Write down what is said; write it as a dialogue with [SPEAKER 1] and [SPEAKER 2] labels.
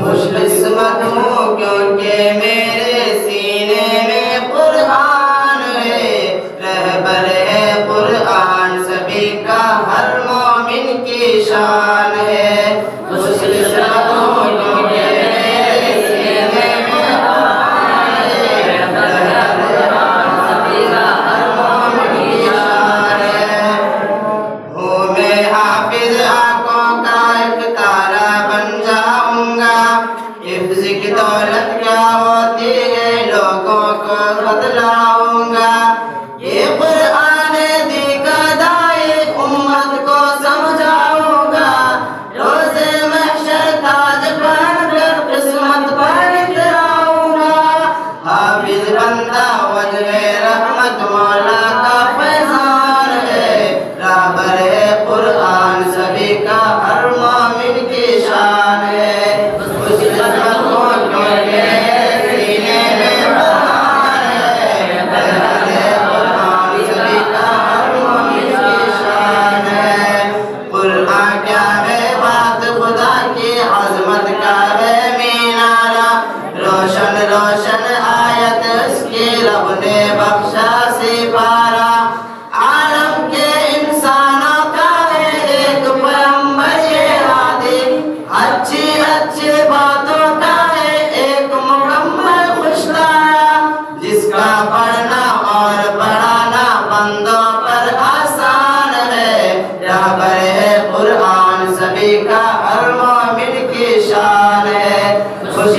[SPEAKER 1] खुशकिस्मत हूँ क्योंकि मेरे सीने में कुरान है, रहबर है कुरान सभी का हर मोमिन की शान है। खुशकिस्मत हूँ क्योंकि मेरे सीने में कुरान है, रहबर है सभी का हर मोमिन की शान है। हूँ मैं हाफिज आंखों का एक तारा बन जाऊंगा, हिफ्ज़ की दौलत क्या होती है लोगों को बतलाऊंगा। ये कुरान दिखाए उम्मत को समझाऊंगा, रोज़े महशर ताज पहनकर किस्मत पर इतराऊंगा। हाफिज बंदा वजह रहमत मौला का फैज़ान है, रहबर है कुरान सभी का हर मोमिन की शान है। रोशन रोशन आयत उसकी रब ने बख्शा सिपारा, आलम के इंसानों का है एक पैगंबर ये हादी, अच्छी अच्छी बातों का है एक मुकम्मल खुशलाया, जिसका पढ़ना और पढ़ाना बंदों पर आसान है, रहबर है कुरान सभी का हर मोमिन की शान है। खुश